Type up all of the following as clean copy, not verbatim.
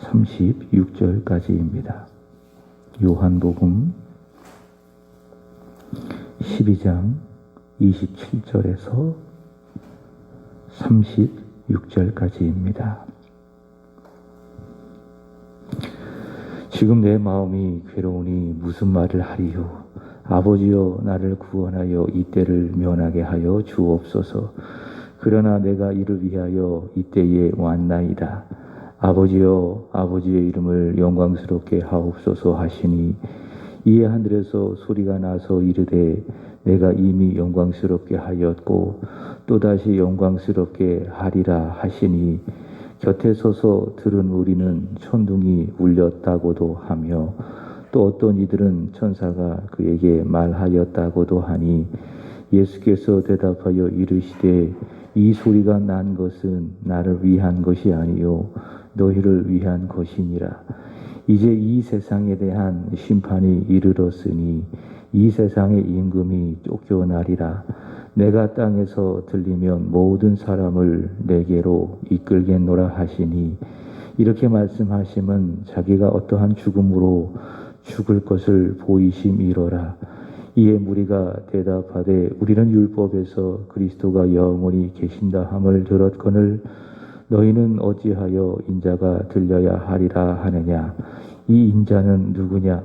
36절까지입니다. 요한복음 12장 27절에서 36절까지입니다. 지금 내 마음이 괴로우니 무슨 말을 하리요? 아버지여, 나를 구원하여 이때를 면하게 하여 주옵소서. 그러나 내가 이를 위하여 이때에 왔나이다. 아버지여, 아버지의 이름을 영광스럽게 하옵소서 하시니, 이에 하늘에서 소리가 나서 이르되 내가 이미 영광스럽게 하였고 또다시 영광스럽게 하리라 하시니, 곁에 서서 들은 우리는 천둥이 울렸다고도 하며 또 어떤 이들은 천사가 그에게 말하였다고도 하니, 예수께서 대답하여 이르시되 이 소리가 난 것은 나를 위한 것이 아니요 너희를 위한 것이니라. 이제 이 세상에 대한 심판이 이르렀으니 이 세상의 임금이 쫓겨나리라. 내가 땅에서 들리면 모든 사람을 내게로 이끌겠노라 하시니, 이렇게 말씀하심은 자기가 어떠한 죽음으로 죽을 것을 보이심이로라. 이에 무리가 대답하되 우리는 율법에서 그리스도가 영원히 계신다 함을 들었거늘 너희는 어찌하여 인자가 들려야 하리라 하느냐? 이 인자는 누구냐?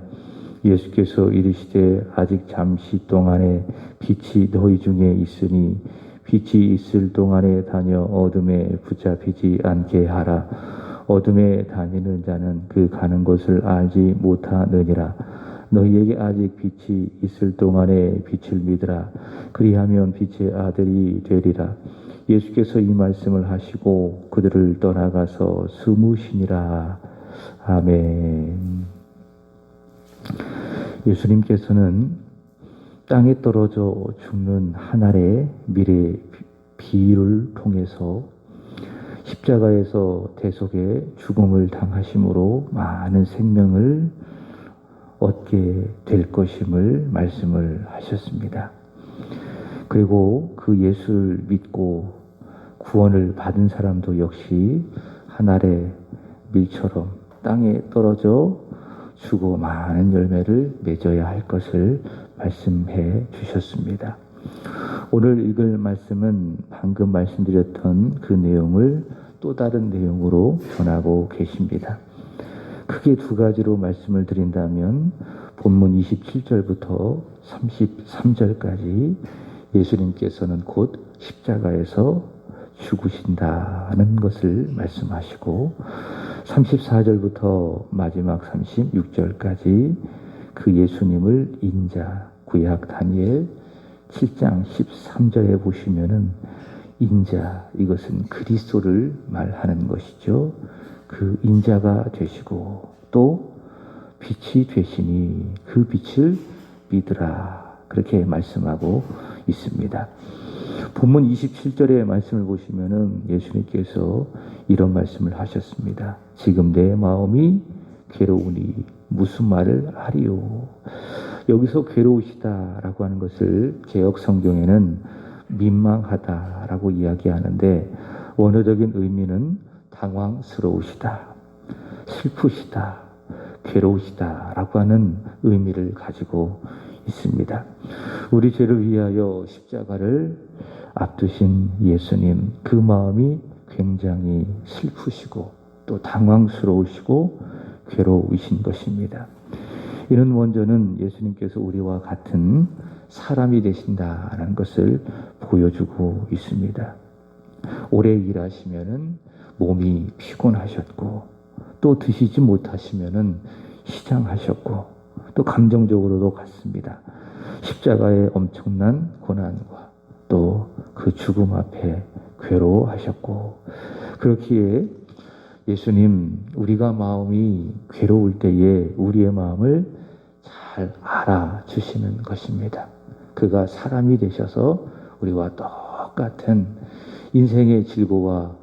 예수께서 이르시되 아직 잠시 동안에 빛이 너희 중에 있으니 빛이 있을 동안에 다녀 어둠에 붙잡히지 않게 하라. 어둠에 다니는 자는 그 가는 곳을 알지 못하느니라. 너희에게 아직 빛이 있을 동안에 빛을 믿으라. 그리하면 빛의 아들이 되리라. 예수께서 이 말씀을 하시고 그들을 떠나가서 숨으시니라. 아멘. 예수님께서는 땅에 떨어져 죽는 한 알의 미래 비유를 통해서 십자가에서 대속의 죽음을 당하심으로 많은 생명을 얻게 될 것임을 말씀을 하셨습니다. 그리고 그 예수를 믿고 구원을 받은 사람도 역시 한 알의 밀처럼 땅에 떨어져 죽어 많은 열매를 맺어야 할 것을 말씀해 주셨습니다. 오늘 읽을 말씀은 방금 말씀드렸던 그 내용을 또 다른 내용으로 전하고 계십니다. 크게 두 가지로 말씀을 드린다면 본문 27절부터 33절까지 예수님께서는 곧 십자가에서 죽으신다는 것을 말씀하시고, 34절부터 마지막 36절까지 그 예수님을 인자, 구약 다니엘 7장 13절에 보시면은 인자, 이것은 그리스도를 말하는 것이죠. 그 인자가 되시고 또 빛이 되시니 그 빛을 믿으라, 그렇게 말씀하고 있습니다. 본문 27절의 말씀을 보시면은 예수님께서 이런 말씀을 하셨습니다. 지금 내 마음이 괴로우니 무슨 말을 하리요? 여기서 괴로우시다라고 하는 것을 개역 성경에는 민망하다라고 이야기하는데, 원어적인 의미는 당황스러우시다, 슬프시다, 괴로우시다라고 하는 의미를 가지고 있습니다. 우리 죄를 위하여 십자가를 앞두신 예수님, 그 마음이 굉장히 슬프시고 또 당황스러우시고 괴로우신 것입니다. 이는 먼저는 예수님께서 우리와 같은 사람이 되신다는 것을 보여주고 있습니다. 오래 일하시면은 몸이 피곤하셨고 또 드시지 못하시면은 시장하셨고 또 감정적으로도 같습니다. 십자가의 엄청난 고난과 또 그 죽음 앞에 괴로워하셨고, 그렇기에 예수님, 우리가 마음이 괴로울 때에 우리의 마음을 잘 알아주시는 것입니다. 그가 사람이 되셔서 우리와 똑같은 인생의 질고와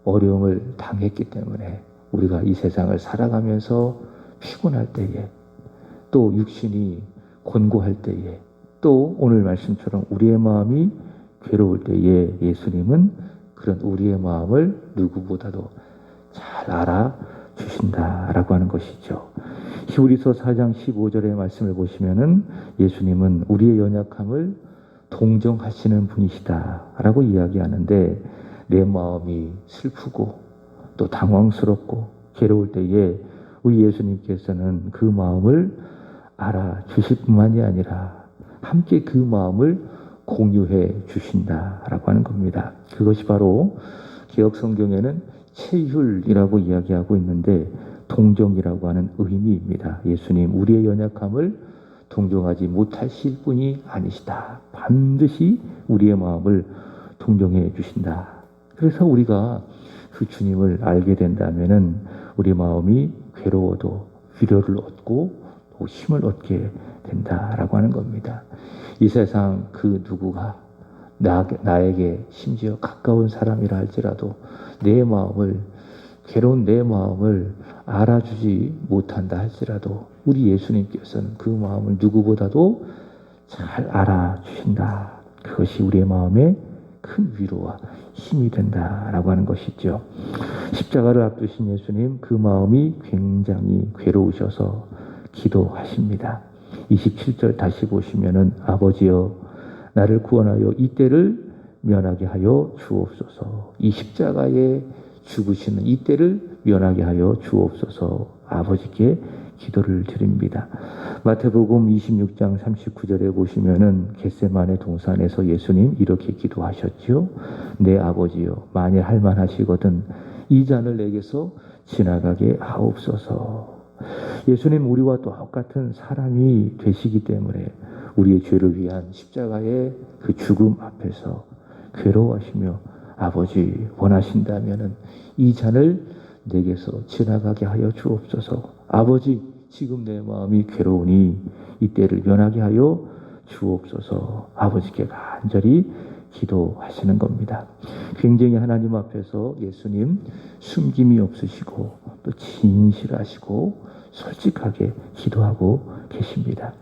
어려움을 당했기 때문에 우리가 이 세상을 살아가면서 피곤할 때에, 또 육신이 곤고할 때에, 또 오늘 말씀처럼 우리의 마음이 괴로울 때에 예수님은 그런 우리의 마음을 누구보다도 잘 알아주실 주신다라고 하는 것이죠. 히브리서 4장 15절의 말씀을 보시면은 예수님은 우리의 연약함을 동정하시는 분이시다라고 이야기하는데, 내 마음이 슬프고 또 당황스럽고 괴로울 때에 우리 예수님께서는 그 마음을 알아주실 뿐만이 아니라 함께 그 마음을 공유해 주신다라고 하는 겁니다. 그것이 바로 개역 성경에는 체휼이라고 이야기하고 있는데, 동정이라고 하는 의미입니다. 예수님 우리의 연약함을 동정하지 못하실 분이 아니시다. 반드시 우리의 마음을 동정해 주신다. 그래서 우리가 그 주님을 알게 된다면은 우리 마음이 괴로워도 위로를 얻고 또 힘을 얻게 된다라고 하는 겁니다. 이 세상 그 누구가 나에게 심지어 가까운 사람이라 할지라도 내 마음을, 괴로운 내 마음을 알아주지 못한다 할지라도 우리 예수님께서는 그 마음을 누구보다도 잘 알아주신다. 그것이 우리의 마음에 큰 위로와 힘이 된다라고 하는 것이죠. 십자가를 앞두신 예수님, 그 마음이 굉장히 괴로우셔서 기도하십니다. 27절 다시 보시면은 아버지여 나를 구원하여 이 때를 면하게 하여 주옵소서. 이 십자가에 죽으시는 이 때를 면하게 하여 주옵소서. 아버지께 기도를 드립니다. 마태복음 26장 39절에 보시면은 겟세마네 동산에서 예수님 이렇게 기도하셨지요. 내 아버지여 만일 할만하시거든 이 잔을 내게서 지나가게 하옵소서. 예수님 우리와 똑같은 사람이 되시기 때문에 우리의 죄를 위한 십자가의 그 죽음 앞에서 괴로워하시며 아버지 원하신다면은 이 잔을 내게서 지나가게 하여 주옵소서. 아버지 지금 내 마음이 괴로우니 이 때를 면하게 하여 주옵소서. 아버지께 간절히 기도하시는 겁니다. 굉장히 하나님 앞에서 예수님 숨김이 없으시고 또 진실하시고 솔직하게 기도하고 계십니다.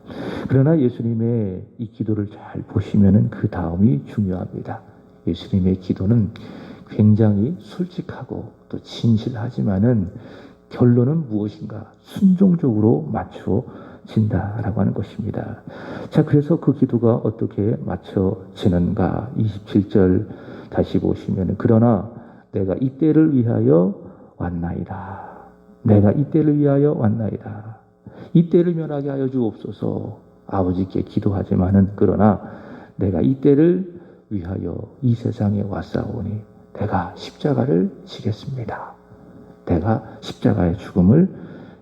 그러나 예수님의 이 기도를 잘 보시면은 그 다음이 중요합니다. 예수님의 기도는 굉장히 솔직하고 또 진실하지만은 결론은 무엇인가 순종적으로 맞춰진다라고 하는 것입니다. 자, 그래서 그 기도가 어떻게 맞춰지는가? 27절 다시 보시면 그러나 내가 이때를 위하여 왔나이다. 내가 이때를 위하여 왔나이다. 이때를 면하게 하여 주옵소서. 아버지께 기도하지만은 그러나 내가 이때를 위하여 이 세상에 왔사오니 내가 십자가를 지겠습니다. 내가 십자가의 죽음을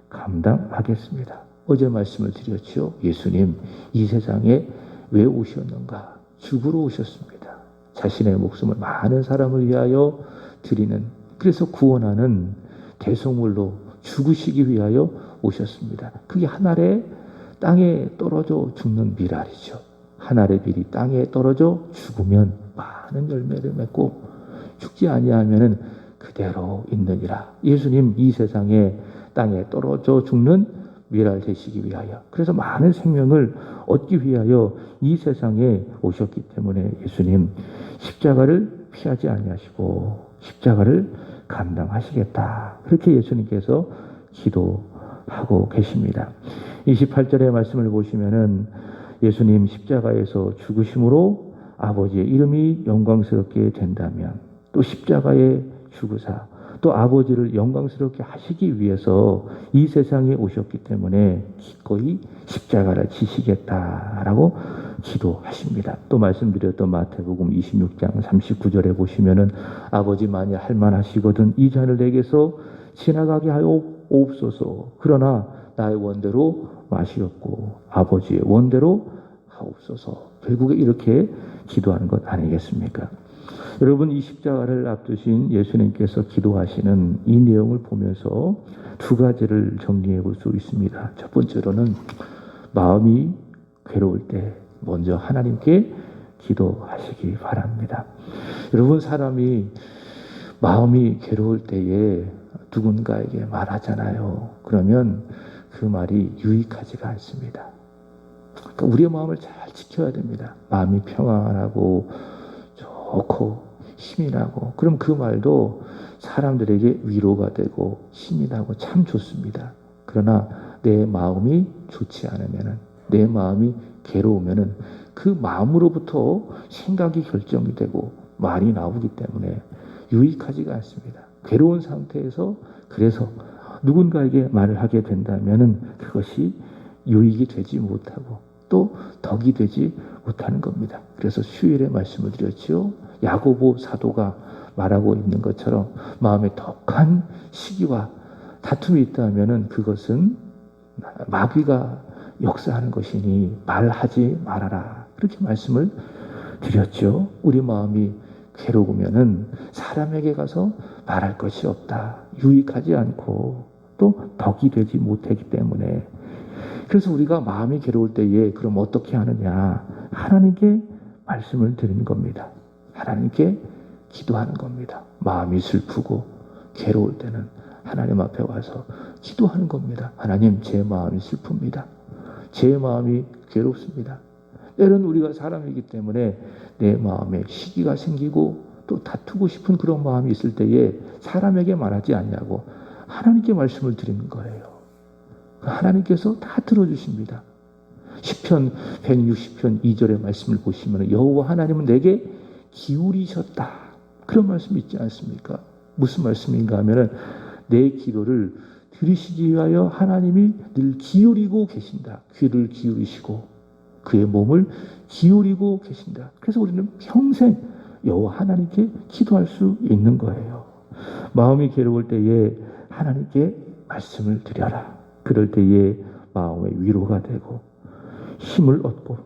감당하겠습니다. 어제 말씀을 드렸지요. 예수님 이 세상에 왜 오셨는가? 죽으러 오셨습니다. 자신의 목숨을 많은 사람을 위하여 드리는, 그래서 구원하는 대속물로 죽으시기 위하여 오셨습니다. 그게 한 알의 땅에 떨어져 죽는 밀알이죠. 한 알의 밀이 땅에 떨어져 죽으면 많은 열매를 맺고 죽지 아니하면은 그대로 있느니라. 예수님 이 세상에 땅에 떨어져 죽는 밀알 되시기 위하여, 그래서 많은 생명을 얻기 위하여 이 세상에 오셨기 때문에 예수님 십자가를 피하지 아니하시고 십자가를 감당하시겠다. 그렇게 예수님께서 기도하고 계십니다. 28절의 말씀을 보시면은 예수님 십자가에서 죽으심으로 아버지의 이름이 영광스럽게 된다면 또 십자가에 죽으사 또 아버지를 영광스럽게 하시기 위해서 이 세상에 오셨기 때문에 기꺼이 십자가를 지시겠다라고 기도하십니다. 또 말씀드렸던 마태복음 26장 39절에 보시면은 아버지 만일 할만하시거든 이 잔을 내게서 지나가게 하여 옵소서. 그러나 나의 원대로 마시옵고 아버지의 원대로 하옵소서. 결국에 이렇게 기도하는 것 아니겠습니까? 여러분, 이 십자가를 앞두신 예수님께서 기도하시는 이 내용을 보면서 두 가지를 정리해 볼 수 있습니다. 첫 번째로는 마음이 괴로울 때 먼저 하나님께 기도하시기 바랍니다. 여러분, 사람이 마음이 괴로울 때에 누군가에게 말하잖아요. 그러면 그 말이 유익하지가 않습니다. 그러니까 우리의 마음을 잘 지켜야 됩니다. 마음이 평안하고 좋고 힘이 나고, 그럼 그 말도 사람들에게 위로가 되고 힘이 나고 참 좋습니다. 그러나 내 마음이 좋지 않으면은, 내 마음이 괴로우면은 그 마음으로부터 생각이 결정이 되고 말이 나오기 때문에 유익하지가 않습니다. 괴로운 상태에서 그래서 누군가에게 말을 하게 된다면은 그것이 유익이 되지 못하고 또 덕이 되지 못하는 겁니다. 그래서 수요일에 말씀을 드렸죠. 야고보 사도가 말하고 있는 것처럼 마음에 덕한 시기와 다툼이 있다면은 그것은 마귀가 역사하는 것이니 말하지 말아라. 그렇게 말씀을 드렸죠. 우리 마음이 괴로우면은 사람에게 가서 말할 것이 없다. 유익하지 않고 또 덕이 되지 못하기 때문에. 그래서 우리가 마음이 괴로울 때에 그럼 어떻게 하느냐? 하나님께 말씀을 드리는 겁니다. 하나님께 기도하는 겁니다. 마음이 슬프고 괴로울 때는 하나님 앞에 와서 기도하는 겁니다. 하나님, 제 마음이 슬픕니다. 제 마음이 괴롭습니다. 때로는 우리가 사람이기 때문에 내 마음에 시기가 생기고 또 다투고 싶은 그런 마음이 있을 때에 사람에게 말하지 않냐고 하나님께 말씀을 드리는 거예요. 하나님께서 다 들어주십니다. 시편 160편 2절의 말씀을 보시면 여호와 하나님은 내게 기울이셨다. 그런 말씀이 있지 않습니까? 무슨 말씀인가 하면은 내 기도를 들으시기 위하여 하나님이 늘 기울이고 계신다. 귀를 기울이시고 그의 몸을 기울이고 계신다. 그래서 우리는 평생 여호와 하나님께 기도할 수 있는 거예요. 마음이 괴로울 때에 하나님께 말씀을 드려라. 그럴 때에 마음의 위로가 되고 힘을 얻고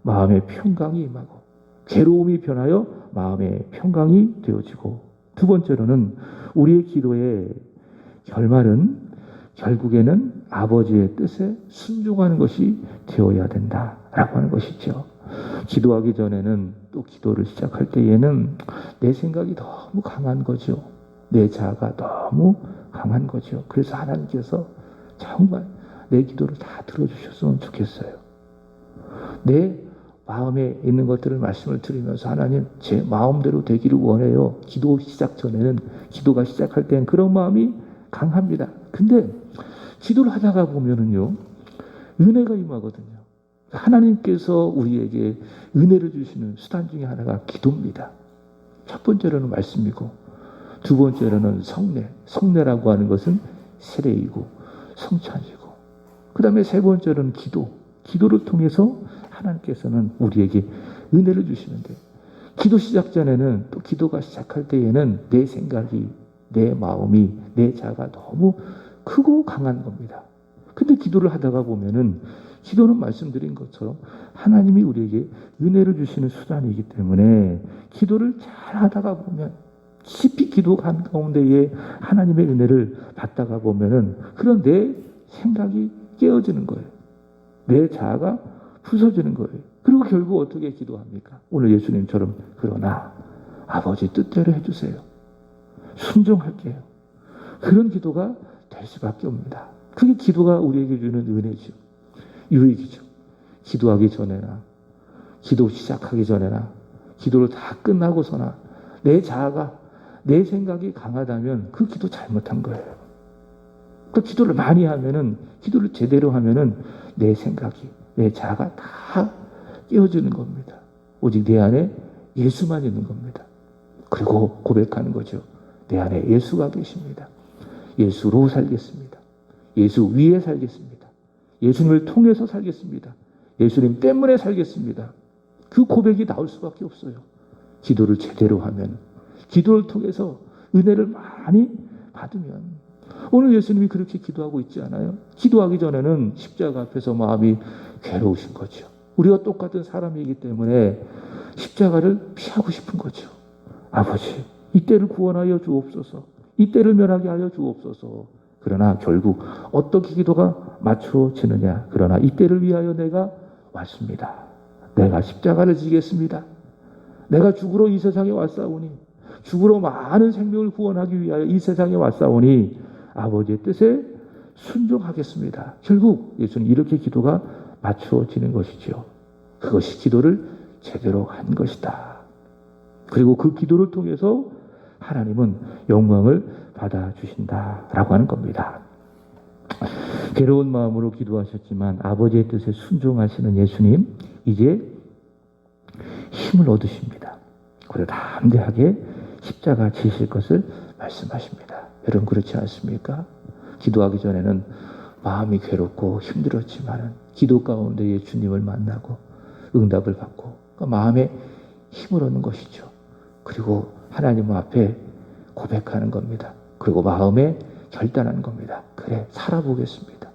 마음의 평강이 임하고 괴로움이 변하여 마음의 평강이 되어지고, 두 번째로는 우리의 기도의 결말은 결국에는 아버지의 뜻에 순종하는 것이 되어야 된다라고 하는 것이죠. 기도하기 전에는 또 기도를 시작할 때에는 내 생각이 너무 강한 거죠. 내 자아가 너무 강한 거죠. 그래서 하나님께서 정말 내 기도를 다 들어주셨으면 좋겠어요. 내 마음에 있는 것들을 말씀을 드리면서 하나님, 제 마음대로 되기를 원해요. 기도 시작 전에는, 기도가 시작할 때는 그런 마음이 강합니다. 근데 기도를 하다가 보면은요, 은혜가 임하거든요. 하나님께서 우리에게 은혜를 주시는 수단 중에 하나가 기도입니다. 첫 번째로는 말씀이고, 두 번째로는 성례. 성례라고 하는 것은 세례이고 성찬이고, 그 다음에 세 번째로는 기도. 기도를 통해서 하나님께서는 우리에게 은혜를 주시는데, 기도 시작 전에는, 또 기도가 시작할 때에는 내 생각이, 내 마음이, 내 자가 너무 크고 강한 겁니다. 근데 기도를 하다가 보면은, 기도는 말씀드린 것처럼 하나님이 우리에게 은혜를 주시는 수단이기 때문에 기도를 잘 하다가 보면, 깊이 기도한 가운데에 하나님의 은혜를 받다가 보면은 그런 내 생각이 깨어지는 거예요. 내 자아가 부서지는 거예요. 그리고 결국 어떻게 기도합니까? 오늘 예수님처럼, 그러나 아버지 뜻대로 해주세요. 순종할게요. 그런 기도가 될 수밖에 없습니다. 그게 기도가 우리에게 주는 은혜죠. 유익이죠. 기도하기 전에나, 기도 시작하기 전에나, 기도를 다 끝나고서나 내 자아가, 내 생각이 강하다면 그 기도 잘못한 거예요. 그 기도를 많이 하면은, 기도를 제대로 하면은 내 생각이, 내 자아가 다 깨어지는 겁니다. 오직 내 안에 예수만 있는 겁니다. 그리고 고백하는 거죠. 내 안에 예수가 계십니다. 예수로 살겠습니다. 예수 위에 살겠습니다. 예수님을 통해서 살겠습니다. 예수님 때문에 살겠습니다. 그 고백이 나올 수밖에 없어요. 기도를 제대로 하면, 기도를 통해서 은혜를 많이 받으면. 오늘 예수님이 그렇게 기도하고 있지 않아요? 기도하기 전에는 십자가 앞에서 마음이 괴로우신 거죠. 우리가 똑같은 사람이기 때문에 십자가를 피하고 싶은 거죠. 아버지, 이때를 구원하여 주옵소서. 이때를 면하게 하여 주옵소서. 그러나 결국 어떻게 기도가 맞춰지느냐? 그러나 이때를 위하여 내가 왔습니다. 내가 십자가를 지겠습니다. 내가 죽으러 이 세상에 왔사오니, 죽으러 많은 생명을 구원하기 위하여 이 세상에 왔사오니 아버지의 뜻에 순종하겠습니다. 결국 예수는 이렇게 기도가 맞춰지는 것이죠. 그것이 기도를 제대로 한 것이다. 그리고 그 기도를 통해서 하나님은 영광을 받아주신다라고 하는 겁니다. 괴로운 마음으로 기도하셨지만 아버지의 뜻에 순종하시는 예수님, 이제 힘을 얻으십니다. 그리고 담대하게 십자가 지실 것을 말씀하십니다. 여러분 그렇지 않습니까? 기도하기 전에는 마음이 괴롭고 힘들었지만 기도 가운데에 주님을 만나고 응답을 받고 마음에 힘을 얻는 것이죠. 그리고 하나님 앞에 고백하는 겁니다. 그리고 마음에 결단하는 겁니다. 그래, 살아보겠습니다.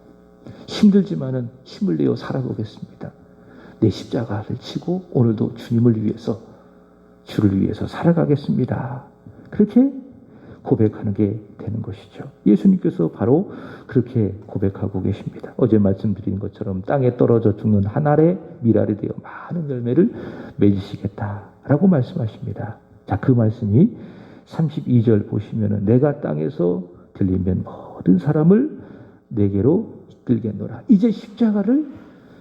힘들지만은 힘을 내어 살아보겠습니다. 내 십자가를 지고 오늘도 주님을 위해서, 주를 위해서 살아가겠습니다. 그렇게 고백하는 게 되는 것이죠. 예수님께서 바로 그렇게 고백하고 계십니다. 어제 말씀드린 것처럼 땅에 떨어져 죽는 한 알의 밀알이 되어 많은 열매를 맺으시겠다라고 말씀하십니다. 자, 그 말씀이 32절 보시면은 내가 땅에서 들리면 모든 사람을 내게로 이끌겠노라. 이제 십자가를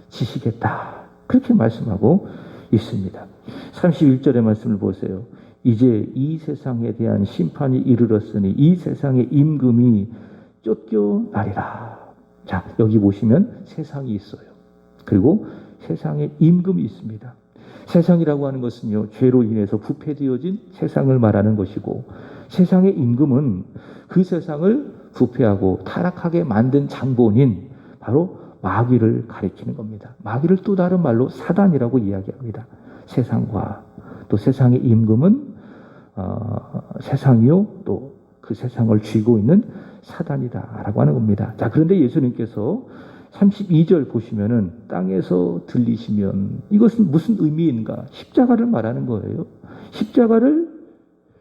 지시겠다. 그렇게 말씀하고 있습니다. 31절의 말씀을 보세요. 이제 이 세상에 대한 심판이 이르렀으니 이 세상의 임금이 쫓겨나리라. 자, 여기 보시면 세상이 있어요. 그리고 세상에 임금이 있습니다. 세상이라고 하는 것은요, 죄로 인해서 부패되어진 세상을 말하는 것이고, 세상의 임금은 그 세상을 부패하고 타락하게 만든 장본인 바로 마귀를 가리키는 겁니다. 마귀를 또 다른 말로 사단이라고 이야기합니다. 세상과 또 세상의 임금은 세상이요, 또 그 세상을 쥐고 있는 사단이다라고 하는 겁니다. 자, 그런데 예수님께서 32절 보시면은 땅에서 들리시면 이것은 무슨 의미인가? 십자가를 말하는 거예요. 십자가를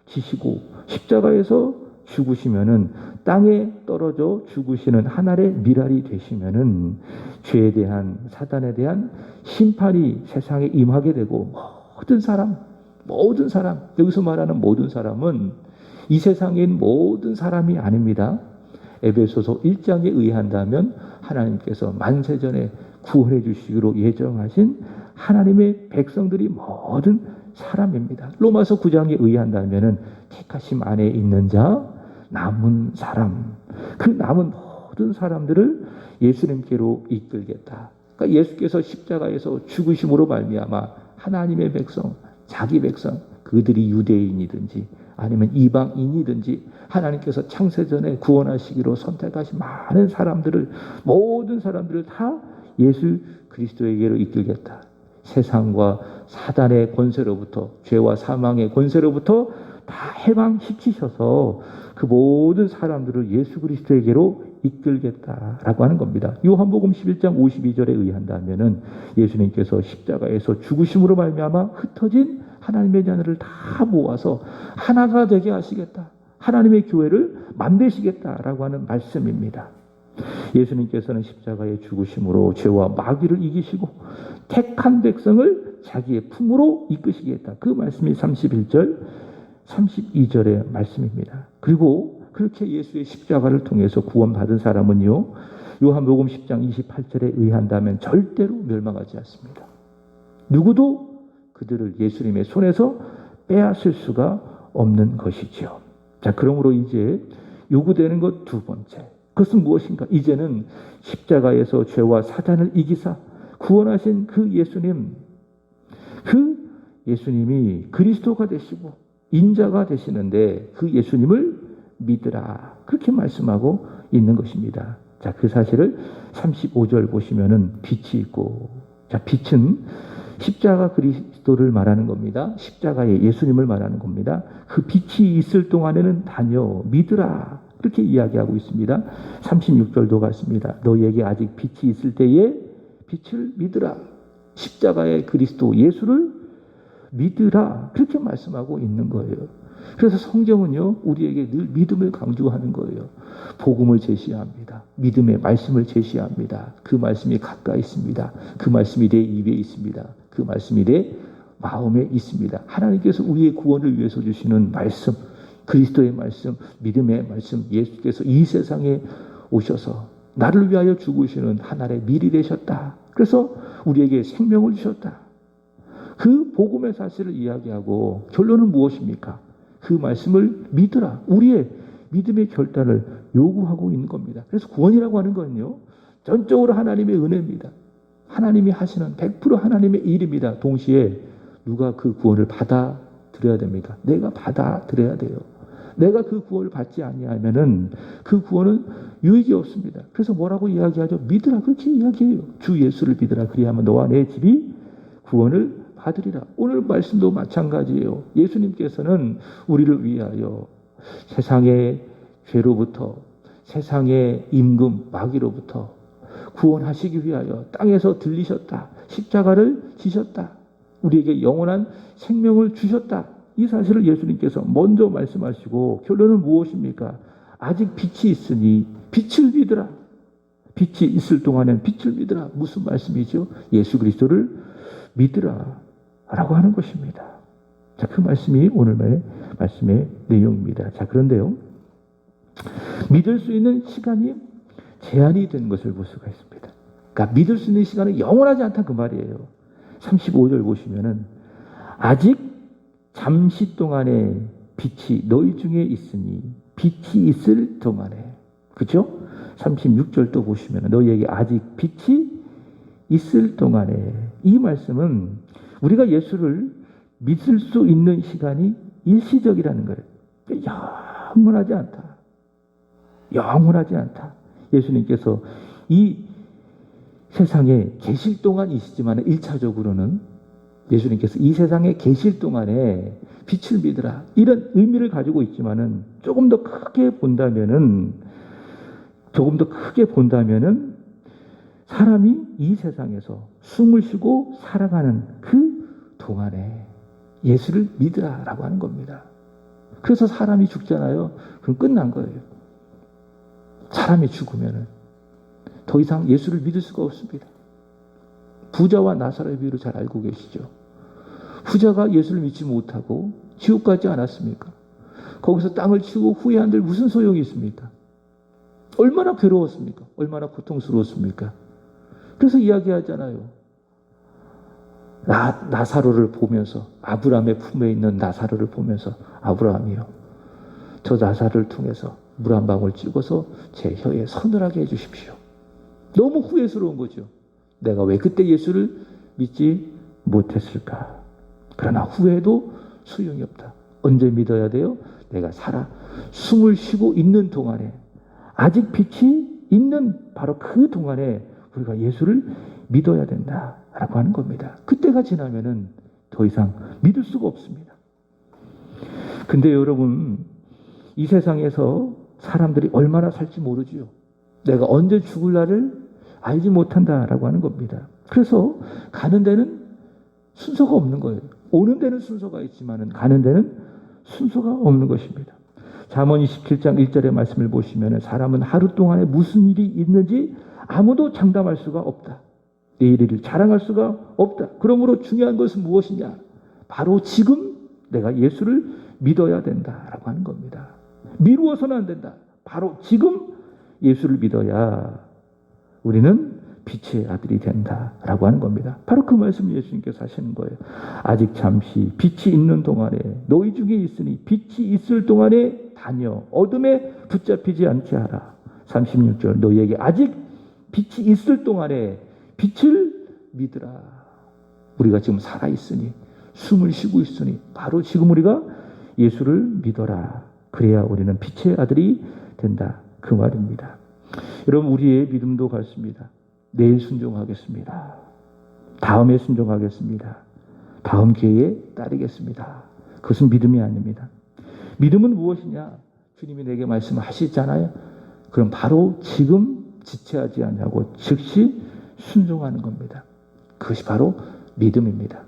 지시고 십자가에서 죽으시면은 땅에 떨어져 죽으시는 한 알의 밀알이 되시면은 죄에 대한, 사단에 대한 심판이 세상에 임하게 되고 모든 사람, 여기서 말하는 모든 사람은 이 세상에 있는 모든 사람이 아닙니다. 에베소서 1장에 의한다면 하나님께서 만세전에 구원해 주시기로 예정하신 하나님의 백성들이 모든 사람입니다. 로마서 9장에 의한다면 택하심 안에 있는 자, 남은 사람, 그 남은 모든 사람들을 예수님께로 이끌겠다. 그러니까 예수께서 십자가에서 죽으심으로 말미암아 하나님의 백성, 자기 백성, 그들이 유대인이든지 아니면 이방인이든지 하나님께서 창세전에 구원하시기로 선택하신 많은 사람들을, 모든 사람들을 다 예수 그리스도에게로 이끌겠다. 세상과 사단의 권세로부터, 죄와 사망의 권세로부터 다 해방시키셔서 그 모든 사람들을 예수 그리스도에게로 이끌겠다라고 하는 겁니다. 요한복음 11장 52절에 의한다면은 예수님께서 십자가에서 죽으심으로 말미암아 흩어진 하나님의 자녀를 다 모아서 하나가 되게 하시겠다. 하나님의 교회를 만드시겠다라고 하는 말씀입니다. 예수님께서는 십자가의 죽으심으로 죄와 마귀를 이기시고 택한 백성을 자기의 품으로 이끄시겠다. 그 말씀이 31절, 32절의 말씀입니다. 그리고 그렇게 예수의 십자가를 통해서 구원받은 사람은요, 요한복음 10장 28절에 의한다면 절대로 멸망하지 않습니다. 누구도 그들을 예수님의 손에서 빼앗을 수가 없는 것이죠. 자, 그러므로 이제 요구되는 것 두 번째. 그것은 무엇인가? 이제는 십자가에서 죄와 사단을 이기사 구원하신 그 예수님이 그리스도가 되시고 인자가 되시는데 그 예수님을 믿으라. 그렇게 말씀하고 있는 것입니다. 자, 그 사실을 35절 보시면은 빛이 있고, 자, 빛은 십자가 그리스도를 말하는 겁니다. 십자가의 예수님을 말하는 겁니다. 그 빛이 있을 동안에는 다녀 믿으라. 그렇게 이야기하고 있습니다. 36절도 같습니다. 너희에게 아직 빛이 있을 때에 빛을 믿으라. 십자가의 그리스도 예수를 믿으라. 그렇게 말씀하고 있는 거예요. 그래서 성경은요, 우리에게 늘 믿음을 강조하는 거예요. 복음을 제시합니다. 믿음의 말씀을 제시합니다. 그 말씀이 가까이 있습니다. 그 말씀이 내 입에 있습니다. 그 말씀이 내 마음에 있습니다. 하나님께서 우리의 구원을 위해서 주시는 말씀, 그리스도의 말씀, 믿음의 말씀, 예수께서 이 세상에 오셔서 나를 위하여 죽으시는 하나의 밀이 되셨다. 그래서 우리에게 생명을 주셨다. 그 복음의 사실을 이야기하고 결론은 무엇입니까? 그 말씀을 믿으라. 우리의 믿음의 결단을 요구하고 있는 겁니다. 그래서 구원이라고 하는 건요, 전적으로 하나님의 은혜입니다. 하나님이 하시는 100% 하나님의 일입니다. 동시에 누가 그 구원을 받아들여야 됩니까? 내가 받아들여야 돼요. 내가 그 구원을 받지 아니하면은 그 구원은 유익이 없습니다. 그래서 뭐라고 이야기하죠? 믿으라. 그렇게 이야기해요. 주 예수를 믿으라. 그리하면 너와 내 집이 구원을 받으리라. 오늘 말씀도 마찬가지예요. 예수님께서는 우리를 위하여 세상의 죄로부터, 세상의 임금 마귀로부터 구원하시기 위하여 땅에서 들리셨다. 십자가를 지셨다. 우리에게 영원한 생명을 주셨다. 이 사실을 예수님께서 먼저 말씀하시고 결론은 무엇입니까? 아직 빛이 있으니 빛을 믿으라. 빛이 있을 동안엔 빛을 믿으라. 무슨 말씀이죠? 예수 그리스도를 믿으라 라고 하는 것입니다. 자, 그 말씀이 오늘 말씀의 내용입니다. 자, 그런데요, 믿을 수 있는 시간이 제한이 된 것을 볼 수가 있습니다. 그러니까 믿을 수 있는 시간은 영원하지 않다 그 말이에요. 35절 보시면은 아직 잠시 동안에 빛이 너희 중에 있으니 빛이 있을 동안에, 그렇죠? 36절도 보시면 너희에게 아직 빛이 있을 동안에, 이 말씀은 우리가 예수를 믿을 수 있는 시간이 일시적이라는 거예요. 영원하지 않다. 영원하지 않다. 예수님께서 이 세상에 계실 동안이시지만 1차적으로는 예수님께서 이 세상에 계실 동안에 빛을 믿으라, 이런 의미를 가지고 있지만은 조금 더 크게 본다면은 사람이 이 세상에서 숨을 쉬고 살아가는 그 동안에 예수를 믿으라라고 하는 겁니다. 그래서 사람이 죽잖아요. 그럼 끝난 거예요. 사람이 죽으면은 더 이상 예수를 믿을 수가 없습니다. 부자와 나사로의 비유를 잘 알고 계시죠? 부자가 예수를 믿지 못하고 지옥 가지 않았습니까? 거기서 땅을 치고 후회한들 무슨 소용이 있습니까? 얼마나 괴로웠습니까? 얼마나 고통스러웠습니까? 그래서 이야기하잖아요. 나사로를 보면서, 아브라함의 품에 있는 나사로를 보면서, 아브라함이요, 저 나사로를 통해서 물 한 방울 찍어서 제 혀에 서늘하게 해주십시오. 너무 후회스러운 거죠. 내가 왜 그때 예수를 믿지 못했을까? 그러나 후회도 소용이 없다. 언제 믿어야 돼요? 내가 숨을 쉬고 있는 동안에, 아직 빛이 있는 바로 그 동안에 우리가 예수를 믿어야 된다라고 하는 겁니다. 그때가 지나면은 더 이상 믿을 수가 없습니다. 근데 여러분, 이 세상에서 사람들이 얼마나 살지 모르지요. 내가 언제 죽을 날을 알지 못한다라고 하는 겁니다. 그래서 가는 데는 순서가 없는 거예요. 오는 데는 순서가 있지만 가는 데는 순서가 없는 것입니다. 잠언 27장 1절의 말씀을 보시면 사람은 하루 동안에 무슨 일이 있는지 아무도 장담할 수가 없다. 내일 일을 자랑할 수가 없다. 그러므로 중요한 것은 무엇이냐? 바로 지금 내가 예수를 믿어야 된다라고 하는 겁니다. 미루어서는 안 된다. 바로 지금 예수를 믿어야 우리는 빛의 아들이 된다라고 하는 겁니다. 바로 그 말씀을 예수님께서 하시는 거예요. 아직 잠시 빛이 있는 동안에 너희 중에 있으니 빛이 있을 동안에 다녀 어둠에 붙잡히지 않게 하라. 36절 너희에게 아직 빛이 있을 동안에 빛을 믿으라. 우리가 지금 살아있으니, 숨을 쉬고 있으니 바로 지금 우리가 예수를 믿어라. 그래야 우리는 빛의 아들이 된다. 그 말입니다. 여러분, 우리의 믿음도 같습니다. 내일 순종하겠습니다. 다음에 순종하겠습니다. 다음 기회에 따르겠습니다. 그것은 믿음이 아닙니다. 믿음은 무엇이냐? 주님이 내게 말씀하시잖아요. 그럼 바로 지금 지체하지 않냐고 즉시 순종하는 겁니다. 그것이 바로 믿음입니다.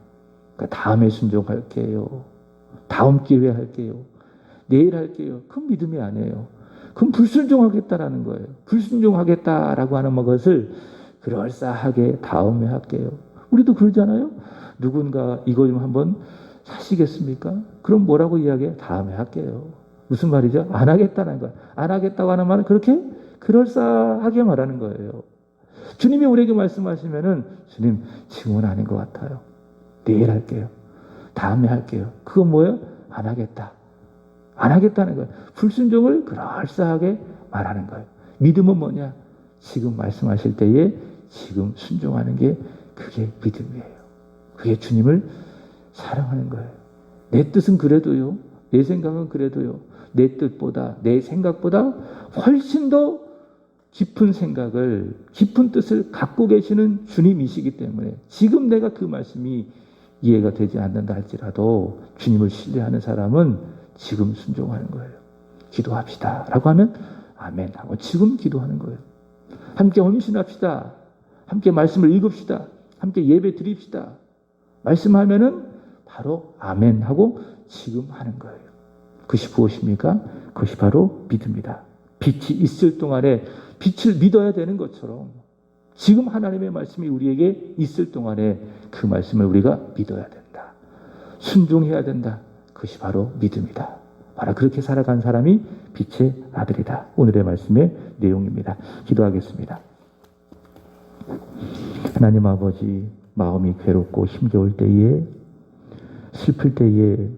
그러니까 다음에 순종할게요. 다음 기회에 할게요. 내일 할게요. 그건 믿음이 아니에요. 그럼 불순종하겠다라는 거예요. 불순종하겠다라고 하는 것을 그럴싸하게 다음에 할게요. 우리도 그러잖아요. 누군가 이거 좀 한번 사시겠습니까? 그럼 뭐라고 이야기해요? 다음에 할게요. 무슨 말이죠? 안 하겠다는 거예요. 안 하겠다고 하는 말은 그렇게 그럴싸하게 말하는 거예요. 주님이 우리에게 말씀하시면은 주님 지금은 아닌 것 같아요. 내일 할게요. 다음에 할게요. 그거 뭐예요? 안 하겠다. 안 하겠다는 거예요. 불순종을 그럴싸하게 말하는 거예요. 믿음은 뭐냐? 지금 말씀하실 때에 지금 순종하는 게 그게 믿음이에요. 그게 주님을 사랑하는 거예요. 내 뜻은 그래도요. 내 생각은 그래도요. 내 뜻보다 내 생각보다 훨씬 더 깊은 생각을 깊은 뜻을 갖고 계시는 주님이시기 때문에 지금 내가 그 말씀이 이해가 되지 않는다 할지라도 주님을 신뢰하는 사람은 지금 순종하는 거예요. 기도합시다 라고 하면 아멘 하고 지금 기도하는 거예요. 함께 헌신합시다. 함께 말씀을 읽읍시다. 함께 예배 드립시다. 말씀하면은 바로 아멘 하고 지금 하는 거예요. 그것이 무엇입니까? 그것이 바로 믿음이다. 빛이 있을 동안에 빛을 믿어야 되는 것처럼 지금 하나님의 말씀이 우리에게 있을 동안에 그 말씀을 우리가 믿어야 된다. 순종해야 된다. 그것이 바로 믿음이다. 바로 그렇게 살아간 사람이 빛의 아들이다. 오늘의 말씀의 내용입니다. 기도하겠습니다. 하나님 아버지, 마음이 괴롭고 힘겨울 때에, 슬플 때에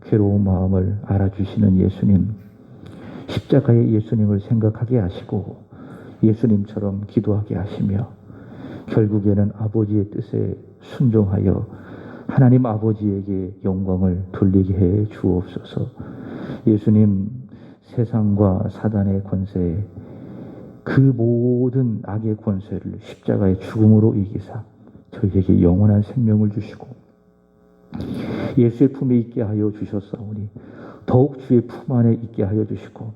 괴로운 마음을 알아주시는 예수님, 십자가의 예수님을 생각하게 하시고 예수님처럼 기도하게 하시며 결국에는 아버지의 뜻에 순종하여 하나님 아버지에게 영광을 돌리게 해 주옵소서. 예수님, 세상과 사단의 권세, 그 모든 악의 권세를 십자가의 죽음으로 이기사 저희에게 영원한 생명을 주시고 예수의 품에 있게 하여 주셨사오니 더욱 주의 품 안에 있게 하여 주시고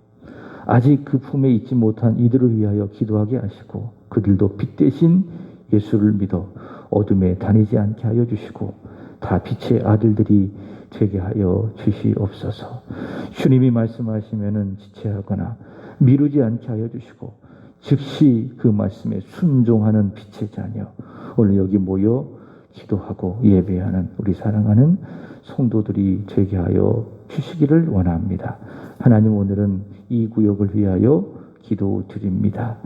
아직 그 품에 있지 못한 이들을 위하여 기도하게 하시고 그들도 빛 대신 예수를 믿어 어둠에 다니지 않게 하여 주시고 다 빛의 아들들이 되게 하여 주시옵소서. 주님이 말씀하시면은 지체하거나 미루지 않게 하여 주시고 즉시 그 말씀에 순종하는 빛의 자녀 오늘 여기 모여 기도하고 예배하는 우리 사랑하는 성도들이 되게 하여 주시기를 원합니다. 하나님, 오늘은 이 구역을 위하여 기도드립니다.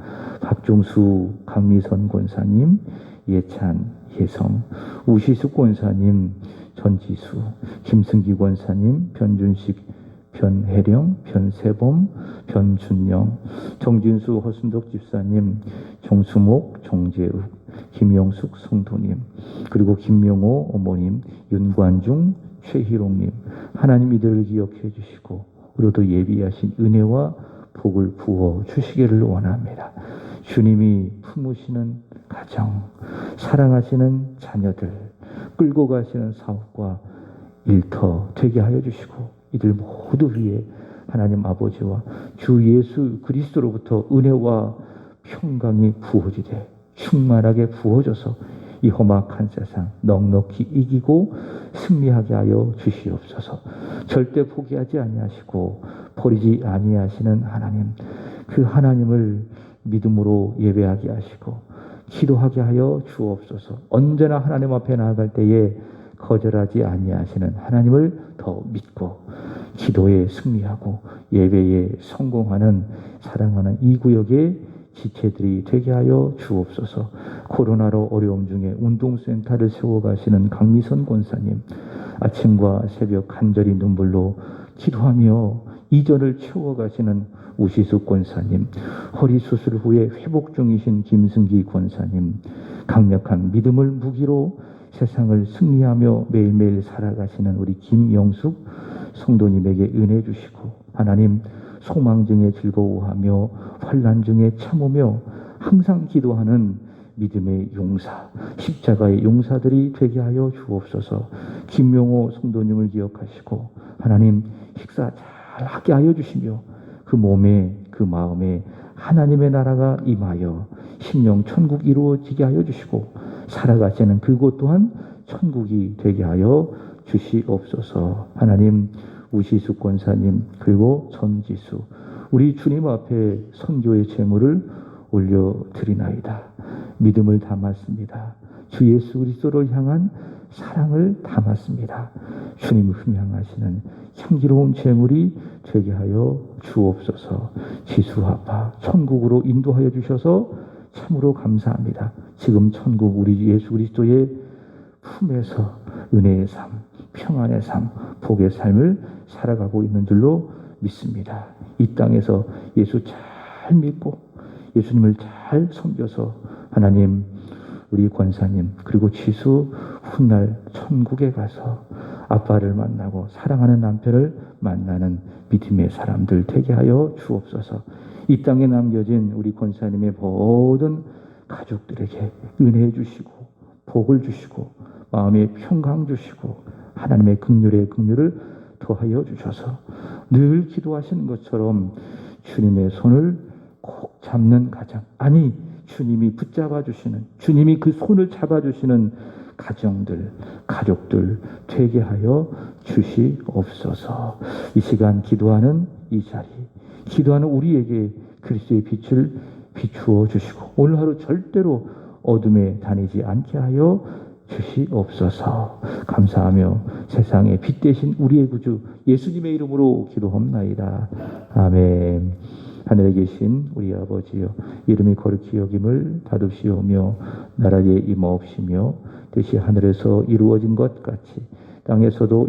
박종수 강미선 권사님, 예찬, 예성, 우시숙 권사님, 전지수, 김승기 권사님, 변준식, 변혜령, 변세범, 변준영, 정진수 허순덕 집사님, 정수목, 정재욱, 김영숙 성도님, 그리고 김명호 어머님, 윤관중, 최희롱님, 하나님 이들을 기억해 주시고 우리도 예비하신 은혜와 복을 부어 주시기를 원합니다. 주님이 품으시는 가정, 사랑하시는 자녀들, 끌고 가시는 사업과 일터 되게 하여 주시고 이들 모두 위에 하나님 아버지와 주 예수 그리스도로부터 은혜와 평강이 부어지되 충만하게 부어져서 이 험악한 세상 넉넉히 이기고 승리하게 하여 주시옵소서. 절대 포기하지 아니하시고 버리지 아니하시는 하나님, 그 하나님을 믿음으로 예배하게 하시고 기도하게 하여 주옵소서. 언제나 하나님 앞에 나아갈 때에 거절하지 아니하시는 하나님을 더 믿고 기도에 승리하고 예배에 성공하는 사랑하는 이 구역의 지체들이 되게 하여 주옵소서. 코로나로 어려움 중에 운동센터를 세워가시는 강미선 권사님, 아침과 새벽 간절히 눈물로 기도하며 이전을 채워가시는 우시숙 권사님, 허리 수술 후에 회복 중이신 김승기 권사님, 강력한 믿음을 무기로 세상을 승리하며 매일매일 살아가시는 우리 김영숙 성도님에게 은혜 주시고 하나님, 소망 중에 즐거워하며 환난 중에 참으며 항상 기도하는 믿음의 용사, 십자가의 용사들이 되게 하여 주옵소서. 김명호 성도님을 기억하시고 하나님, 식사 잘 하게 하여 주시며 그 몸에 그 마음에 하나님의 나라가 임하여 심령 천국 이루어지게 하여 주시고 살아가시는 그곳 또한 천국이 되게 하여 주시옵소서. 하나님, 우시숙 권사님 그리고 전지수 우리 주님 앞에 선교의 제물을 올려드리나이다. 믿음을 담았습니다. 주 예수 그리스도를 향한 사랑을 담았습니다. 주님을 흠향하시는 향기로운 제물이 되게 하여 주옵소서. 지수아빠 천국으로 인도하여 주셔서 참으로 감사합니다. 지금 천국 우리 예수 그리스도의 품에서 은혜의 삶, 평안의 삶, 복의 삶을 살아가고 있는 줄로 믿습니다. 이 땅에서 예수 잘 믿고 예수님을 잘 섬겨서 하나님, 우리 권사님 그리고 지수 훗날 천국에 가서 아빠를 만나고 사랑하는 남편을 만나는 믿음의 사람들 되게 하여 주옵소서. 이 땅에 남겨진 우리 권사님의 모든 가족들에게 은혜 주시고 복을 주시고 마음의 평강 주시고 하나님의 긍휼의 긍휼을 더하여 주셔서 늘 기도하시는 것처럼 주님의 손을 꼭 잡는 가정, 아니 주님이 붙잡아 주시는, 주님이 그 손을 잡아 주시는 가정들, 가족들 되게 하여 주시옵소서. 이 시간 기도하는 이 자리, 기도하는 우리에게 그리스도의 빛을 비추어 주시고 오늘 하루 절대로 어둠에 다니지 않게 하여 주시옵소서. 감사하며 세상에 빛 대신 우리의 구주 예수님의 이름으로 기도합나이다. 아멘. 하늘에 계신 우리 아버지여, 이름이 거룩히 여김을 받으시오며 나라에 임하옵시며 뜻이 하늘에서 이루어진 것 같이 땅에서도